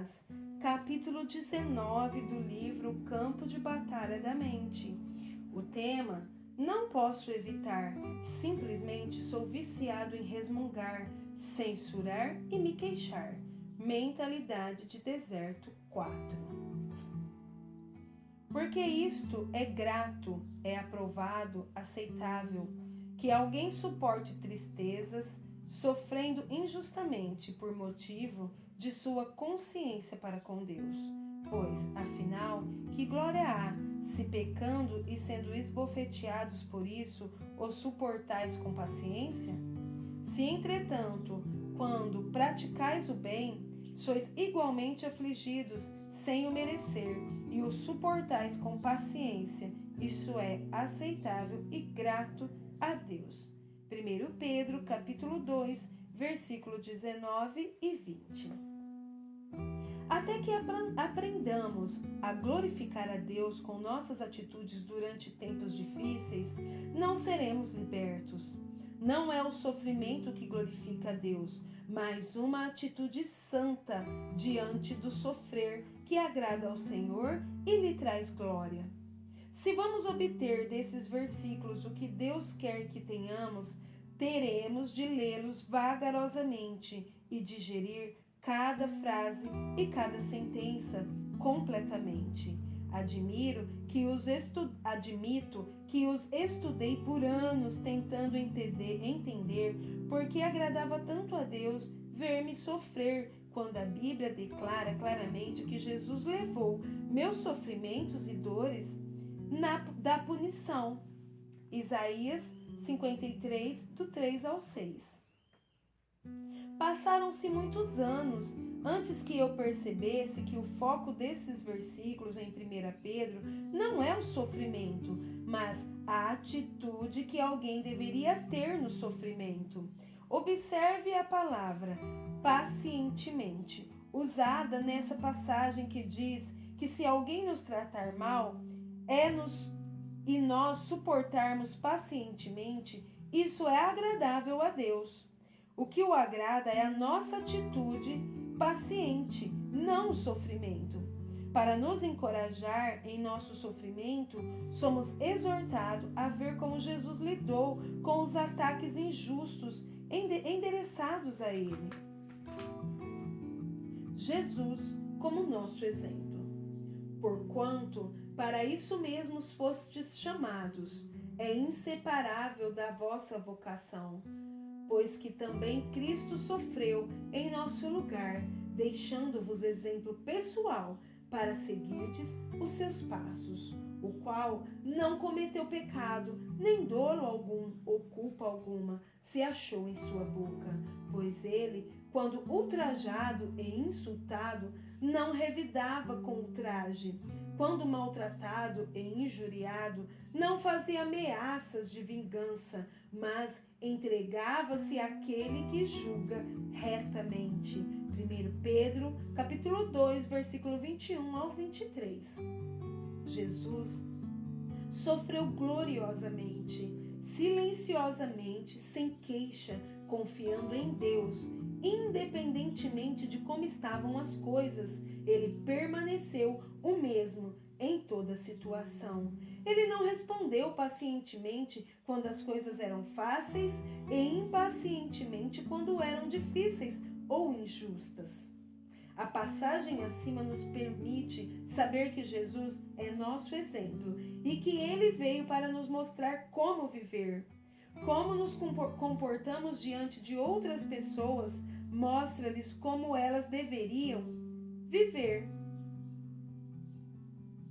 Satanás, capítulo 19 do livro Campo de Batalha da Mente. O tema: não posso evitar, simplesmente sou viciado em resmungar, censurar e me queixar. Mentalidade de Deserto 4. Porque isto é grato, é aprovado, aceitável, que alguém suporte tristezas, sofrendo injustamente por motivo de sua consciência para com Deus. Pois, afinal, que glória há, se pecando e sendo esbofeteados por isso, os suportais com paciência? Se, entretanto, quando praticais o bem, sois igualmente afligidos, sem o merecer, e o suportais com paciência, isso é aceitável e grato a Deus. 1 Pedro, capítulo 2, versículo 19 e 20. Até que aprendamos a glorificar a Deus com nossas atitudes durante tempos difíceis, não seremos libertos. Não é o sofrimento que glorifica a Deus, mas uma atitude santa diante do sofrer que agrada ao Senhor e lhe traz glória. Se vamos obter desses versículos o que Deus quer que tenhamos, teremos de lê-los vagarosamente e digerir cada frase e cada sentença completamente. Admito que os estudei por anos tentando entender porque agradava tanto a Deus ver-me sofrer, quando a Bíblia declara claramente que Jesus levou meus sofrimentos e dores da punição. Isaías 53, do 3 ao 6. Passaram-se muitos anos antes que eu percebesse que o foco desses versículos em 1 Pedro não é o sofrimento, mas a atitude que alguém deveria ter no sofrimento. Observe a palavra pacientemente, usada nessa passagem que diz que se alguém nos tratar mal, e nós suportarmos pacientemente, isso é agradável a Deus. O que o agrada é a nossa atitude paciente, não o sofrimento. Para nos encorajar em nosso sofrimento, somos exortados a ver como Jesus lidou com os ataques injustos endereçados a Ele. Jesus como nosso exemplo. Porquanto para isso mesmo fostes chamados, é inseparável da vossa vocação. Pois que também Cristo sofreu em nosso lugar, deixando-vos exemplo pessoal para seguirdes os seus passos, o qual não cometeu pecado, nem dolo algum ou culpa alguma se achou em sua boca. Pois ele, quando ultrajado e insultado, não revidava com ultraje. Quando maltratado e injuriado, não fazia ameaças de vingança, mas entregava-se àquele que julga retamente. 1 Pedro, capítulo 2, versículo 21 ao 23. Jesus sofreu gloriosamente, silenciosamente, sem queixa, confiando em Deus. Independentemente de como estavam as coisas, ele permaneceu o mesmo em toda situação. Ele não respondeu pacientemente quando as coisas eram fáceis e impacientemente quando eram difíceis ou injustas. A passagem acima nos permite saber que Jesus é nosso exemplo e que ele veio para nos mostrar como viver. Como nos comportamos diante de outras pessoas mostra-lhes como elas deveriam viver.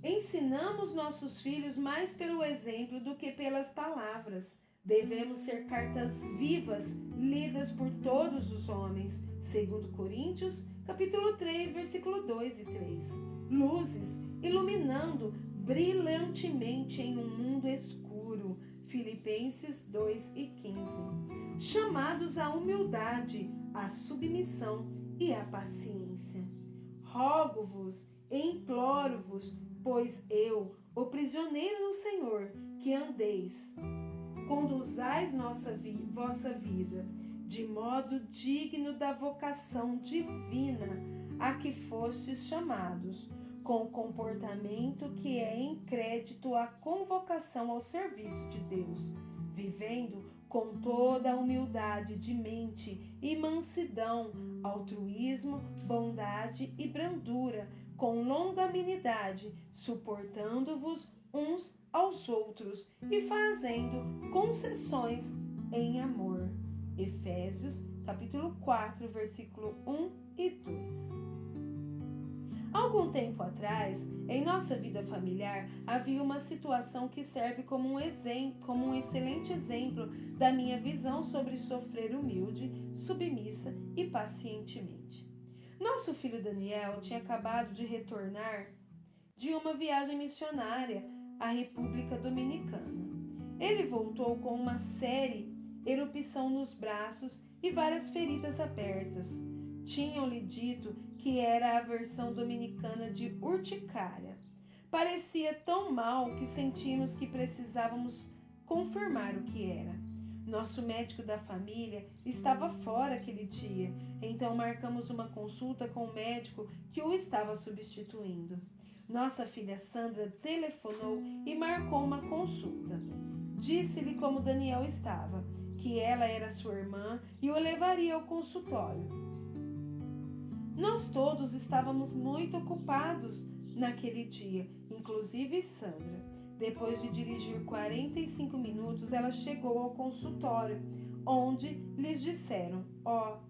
Ensinamos nossos filhos mais pelo exemplo do que pelas palavras. Devemos ser cartas vivas, lidas por todos os homens. 2 Coríntios, capítulo 3, versículo 2 e 3. Luzes, iluminando brilhantemente em um mundo escuro. Filipenses 2 e 15. Chamados à humildade, à submissão e à paciência. Rogo-vos e imploro-vos, pois eu, o prisioneiro no Senhor, que andeis, conduzais vossa vida, de modo digno da vocação divina, a que fostes chamados, com o comportamento que é em crédito à convocação ao serviço de Deus, vivendo com toda a humildade de mente e mansidão, altruísmo, bondade e brandura, com longanimidade, suportando-vos uns aos outros e fazendo concessões em amor. Efésios, capítulo 4, versículo 1 e 2. Algum tempo atrás, em nossa vida familiar, havia uma situação que serve como um excelente exemplo da minha visão sobre sofrer humilde, submissa e pacientemente. Nosso filho Daniel tinha acabado de retornar de uma viagem missionária à República Dominicana. Ele voltou com uma séria erupção nos braços e várias feridas abertas. Tinham-lhe dito que era a versão dominicana de urticária. Parecia tão mal que sentimos que precisávamos confirmar o que era. Nosso médico da família estava fora aquele dia, então marcamos uma consulta com o médico que o estava substituindo. Nossa filha Sandra telefonou e marcou uma consulta. Disse-lhe como Daniel estava, que ela era sua irmã e o levaria ao consultório. Nós todos estávamos muito ocupados naquele dia, inclusive Sandra. Depois de dirigir 45 minutos, ela chegou ao consultório, onde lhes disseram: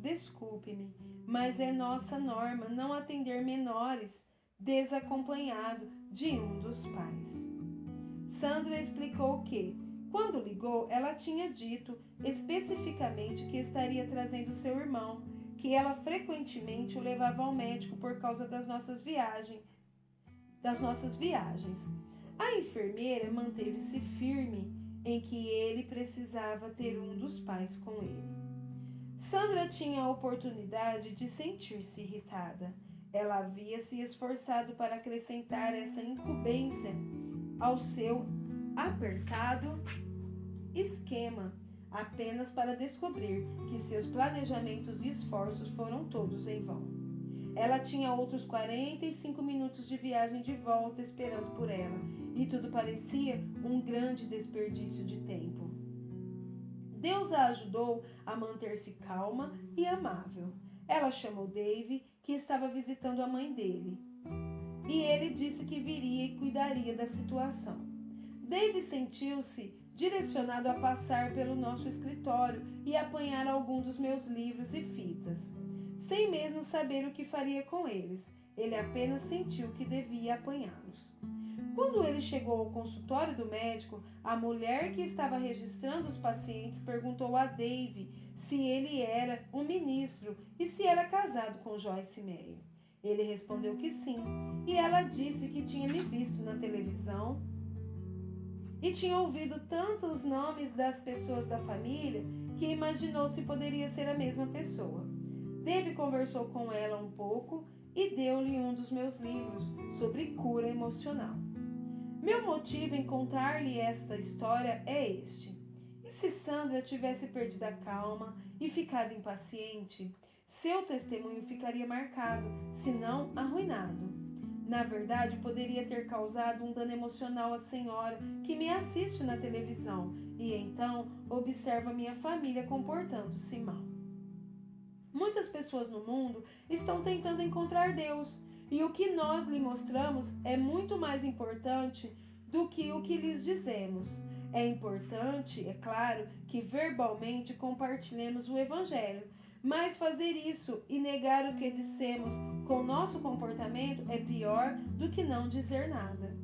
desculpe-me, mas é nossa norma não atender menores desacompanhado de um dos pais. Sandra explicou que, quando ligou, ela tinha dito especificamente que estaria trazendo seu irmão, que ela frequentemente o levava ao médico por causa das nossas viagens. A enfermeira manteve-se firme em que ele precisava ter um dos pais com ele. Sandra tinha a oportunidade de sentir-se irritada. Ela havia se esforçado para acrescentar essa incumbência ao seu apertado esquema, apenas para descobrir que seus planejamentos e esforços foram todos em vão. Ela tinha outros 45 minutos de viagem de volta esperando por ela, e tudo parecia um grande desperdício de tempo. Deus a ajudou a manter-se calma e amável. Ela chamou Dave, que estava visitando a mãe dele, e ele disse que viria e cuidaria da situação. Dave sentiu-se direcionado a passar pelo nosso escritório e apanhar algum dos meus livros e fitas, sem mesmo saber o que faria com eles. Ele apenas sentiu que devia apanhá-los. Quando ele chegou ao consultório do médico, a mulher que estava registrando os pacientes perguntou a Dave se ele era um ministro e se era casado com Joyce Meyer. Ele respondeu que sim, e ela disse que tinha me visto na televisão e tinha ouvido tanto os nomes das pessoas da família que imaginou se poderia ser a mesma pessoa. Dave conversou com ela um pouco e deu-lhe um dos meus livros sobre cura emocional. Meu motivo em contar-lhe esta história é este. E se Sandra tivesse perdido a calma e ficado impaciente, seu testemunho ficaria marcado, se não arruinado. Na verdade, poderia ter causado um dano emocional à senhora que me assiste na televisão e então observa minha família comportando-se mal. Muitas pessoas no mundo estão tentando encontrar Deus, e o que nós lhe mostramos é muito mais importante do que o que lhes dizemos. É importante, é claro, que verbalmente compartilhemos o Evangelho, mas fazer isso e negar o que dissemos com nosso comportamento é pior do que não dizer nada.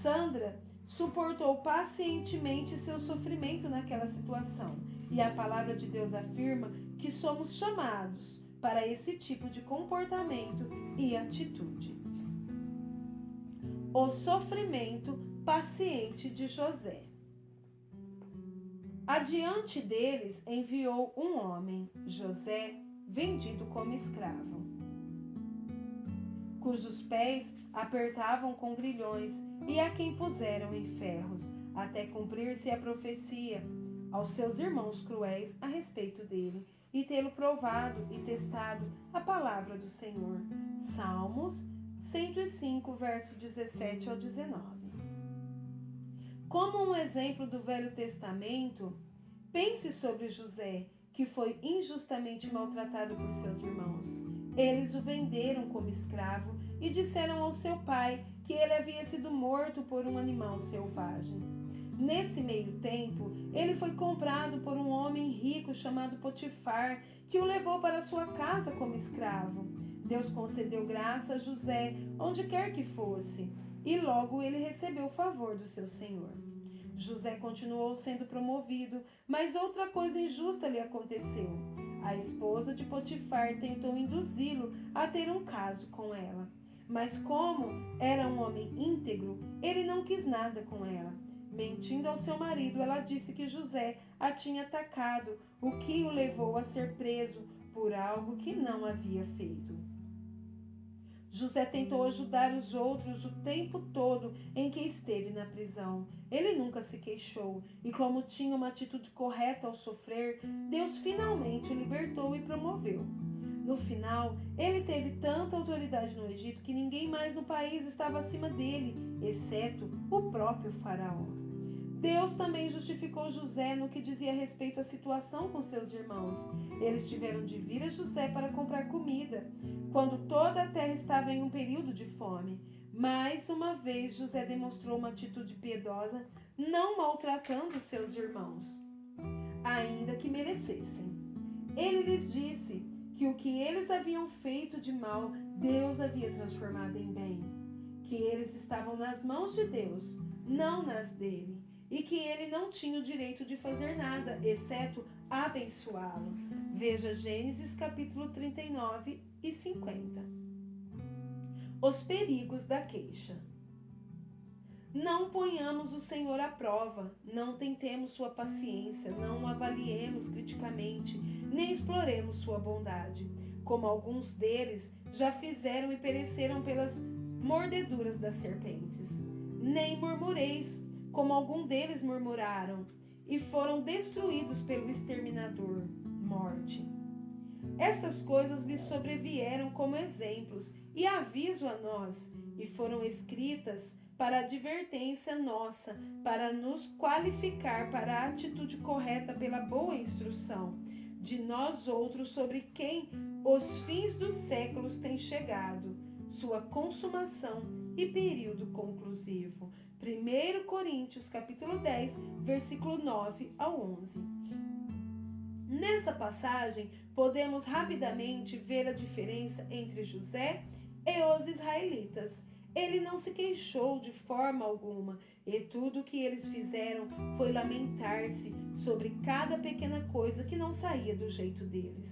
Sandra suportou pacientemente seu sofrimento naquela situação, e a palavra de Deus afirma que somos chamados para esse tipo de comportamento e atitude. O sofrimento paciente de José. Adiante deles enviou um homem, José, vendido como escravo, cujos pés apertavam com grilhões e a quem puseram em ferros, até cumprir-se a profecia aos seus irmãos cruéis a respeito dele, e tê-lo provado e testado a palavra do Senhor, Salmos 105, verso 17 ao 19. Como um exemplo do Velho Testamento, pense sobre José, que foi injustamente maltratado por seus irmãos. Eles o venderam como escravo e disseram ao seu pai que ele havia sido morto por um animal selvagem. Nesse meio tempo, ele foi comprado por um homem rico chamado Potifar, que o levou para sua casa como escravo. Deus concedeu graça a José, onde quer que fosse, e logo ele recebeu o favor do seu senhor. José continuou sendo promovido, mas outra coisa injusta lhe aconteceu. A esposa de Potifar tentou induzi-lo a ter um caso com ela. Mas como era um homem íntegro, ele não quis nada com ela. Mentindo ao seu marido, ela disse que José a tinha atacado, o que o levou a ser preso por algo que não havia feito. José tentou ajudar os outros o tempo todo em que esteve na prisão. Ele nunca se queixou, e como tinha uma atitude correta ao sofrer, Deus finalmente o libertou e promoveu. No final, ele teve tanta autoridade no Egito que ninguém mais no país estava acima dele, exceto o próprio faraó. Deus também justificou José no que dizia respeito à situação com seus irmãos. Eles tiveram de vir a José para comprar comida, quando toda a terra estava em um período de fome. Mais uma vez, José demonstrou uma atitude piedosa, não maltratando seus irmãos, ainda que merecessem. Ele lhes disse que o que eles haviam feito de mal, Deus havia transformado em bem, que eles estavam nas mãos de Deus, não nas dele, e que ele não tinha o direito de fazer nada, exceto abençoá-lo. Veja Gênesis capítulo 39 e 50. Os perigos da queixa. Não ponhamos o Senhor à prova, não tentemos sua paciência, não o avaliemos criticamente, nem exploremos sua bondade, como alguns deles já fizeram e pereceram pelas mordeduras das serpentes. Nem murmureis, como algum deles murmuraram, e foram destruídos pelo exterminador, morte. Estas coisas lhes sobrevieram como exemplos e aviso a nós, e foram escritas para advertência nossa, para nos qualificar para a atitude correta pela boa instrução de nós outros, sobre quem os fins dos séculos têm chegado, sua consumação e período conclusivo. 1 Coríntios capítulo 10, versículo 9 ao 11. Nessa passagem, podemos rapidamente ver a diferença entre José e os israelitas. Ele não se queixou de forma alguma, e tudo o que eles fizeram foi lamentar-se sobre cada pequena coisa que não saía do jeito deles.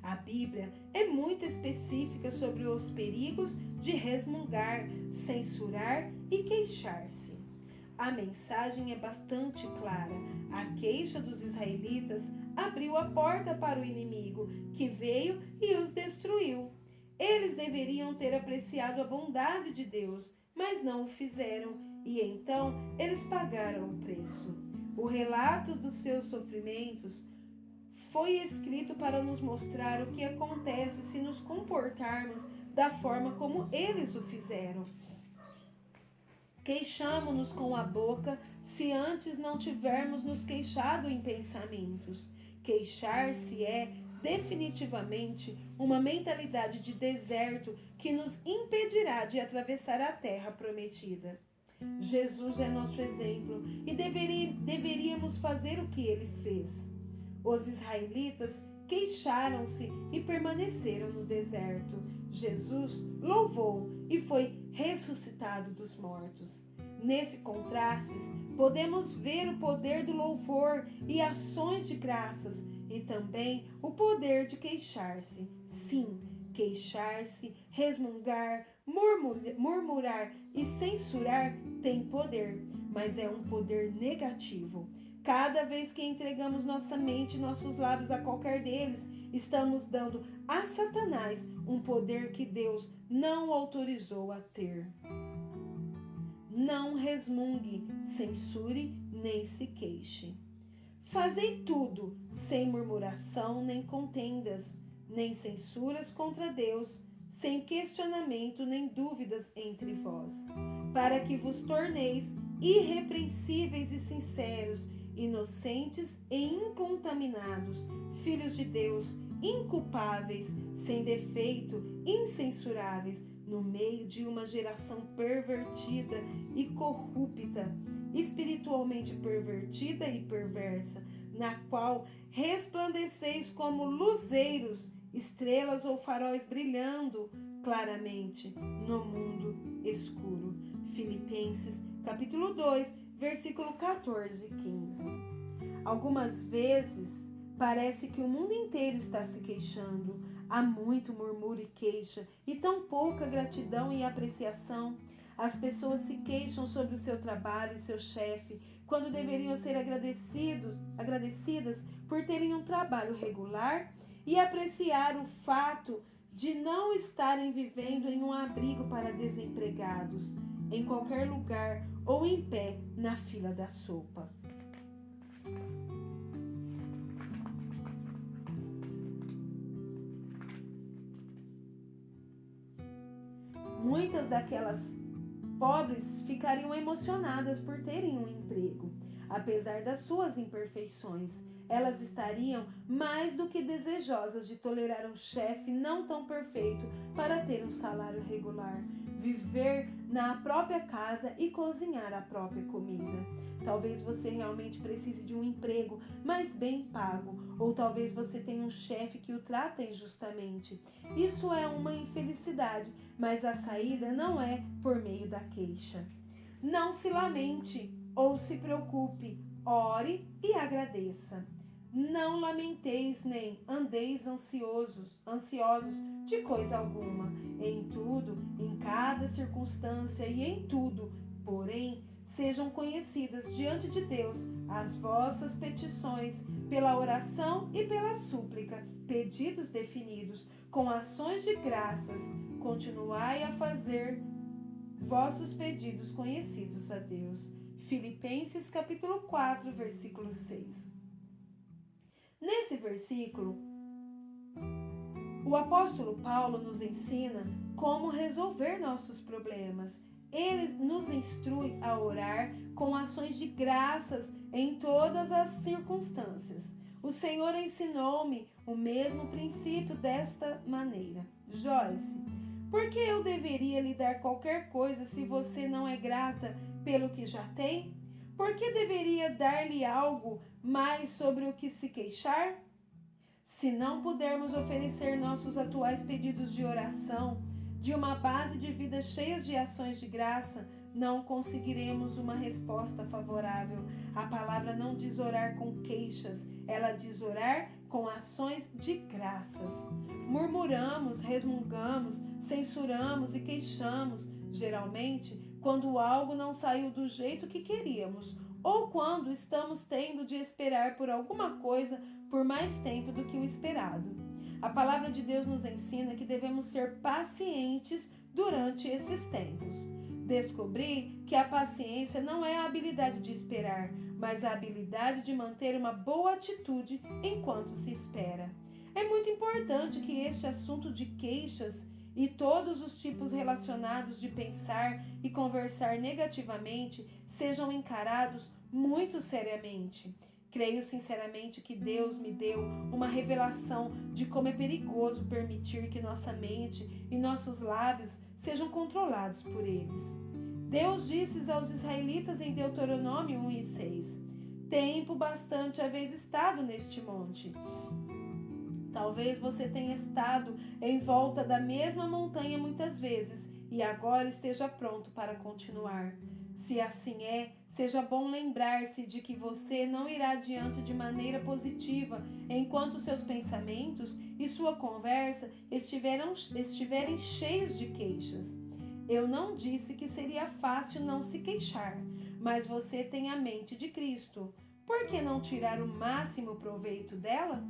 A Bíblia é muito específica sobre os perigos de resmungar, censurar e queixar-se. A mensagem é bastante clara. A queixa dos israelitas abriu a porta para o inimigo, que veio e os destruiu. Eles deveriam ter apreciado a bondade de Deus, mas não o fizeram, e então eles pagaram o preço. O relato dos seus sofrimentos foi escrito para nos mostrar o que acontece se nos comportarmos da forma como eles o fizeram. Queixamo-nos com a boca se antes não tivermos nos queixado em pensamentos. Queixar-se é definitivamente uma mentalidade de deserto que nos impedirá de atravessar a terra prometida. Jesus é nosso exemplo e deveríamos fazer o que ele fez. Os israelitas queixaram-se e permaneceram no deserto. Jesus louvou e foi ressuscitado dos mortos. Nesse contraste, podemos ver o poder do louvor e ações de graças, e também o poder de queixar-se. Sim, queixar-se, resmungar, murmurar e censurar tem poder, mas é um poder negativo. Cada vez que entregamos nossa mente e nossos lábios a qualquer deles, estamos dando a Satanás um poder que Deus não autorizou a ter. Não resmungue, censure, nem se queixe. Fazei tudo, sem murmuração nem contendas, nem censuras contra Deus, sem questionamento nem dúvidas entre vós, para que vos torneis irrepreensíveis e sinceros, inocentes e incontaminados, filhos de Deus, inculpáveis, sem defeito, incensuráveis, no meio de uma geração pervertida e corrupta, espiritualmente pervertida e perversa, na qual resplandeceis como luzeiros, estrelas ou faróis brilhando claramente no mundo escuro. Filipenses, capítulo 2, versículo 14 e 15. Algumas vezes parece que o mundo inteiro está se queixando. Há muito murmúrio e queixa e tão pouca gratidão e apreciação. As pessoas se queixam sobre o seu trabalho e seu chefe, quando deveriam ser agradecidas por terem um trabalho regular e apreciar o fato de não estarem vivendo em um abrigo para desempregados, em qualquer lugar ou em pé na fila da sopa. Muitas daquelas pobres ficariam emocionadas por terem um emprego. Apesar das suas imperfeições, elas estariam mais do que desejosas de tolerar um chefe não tão perfeito para ter um salário regular, viver na própria casa e cozinhar a própria comida. Talvez você realmente precise de um emprego mais bem pago, ou talvez você tenha um chefe que o trata injustamente. Isso é uma infelicidade, mas a saída não é por meio da queixa. Não se lamente ou se preocupe, ore e agradeça. Não lamenteis nem andeis ansiosos de coisa alguma. Em tudo, em cada circunstância e em tudo, porém, sejam conhecidas diante de Deus as vossas petições pela oração e pela súplica, pedidos definidos, com ações de graças. Continuai a fazer vossos pedidos conhecidos a Deus. Filipenses capítulo 4, versículo 6. Nesse versículo, o apóstolo Paulo nos ensina como resolver nossos problemas. Ele nos instrui a orar com ações de graças em todas as circunstâncias. O Senhor ensinou-me o mesmo princípio desta maneira. Joyce, por que eu deveria lhe dar qualquer coisa se você não é grata pelo que já tem? Por que deveria dar-lhe algo mais sobre o que se queixar? Se não pudermos oferecer nossos atuais pedidos de oração, de uma base de vida cheia de ações de graça, não conseguiremos uma resposta favorável. A palavra não diz orar com queixas, ela diz orar com ações de graças. Murmuramos, resmungamos, censuramos e queixamos, geralmente, quando algo não saiu do jeito que queríamos, ou quando estamos tendo de esperar por alguma coisa por mais tempo do que o esperado. A palavra de Deus nos ensina que devemos ser pacientes durante esses tempos. Descobri que a paciência não é a habilidade de esperar, mas a habilidade de manter uma boa atitude enquanto se espera. É muito importante que este assunto de queixas e todos os tipos relacionados de pensar e conversar negativamente sejam encarados muito seriamente. Creio sinceramente que Deus me deu uma revelação de como é perigoso permitir que nossa mente e nossos lábios sejam controlados por eles. Deus disse aos israelitas em Deuteronômio 1 e 6: tempo bastante haveis estado neste monte. Talvez você tenha estado em volta da mesma montanha muitas vezes e agora esteja pronto para continuar. Se assim é, seja bom lembrar-se de que você não irá adiante de maneira positiva enquanto seus pensamentos e sua conversa estiverem cheios de queixas. Eu não disse que seria fácil não se queixar, mas você tem a mente de Cristo. Por que não tirar o máximo proveito dela?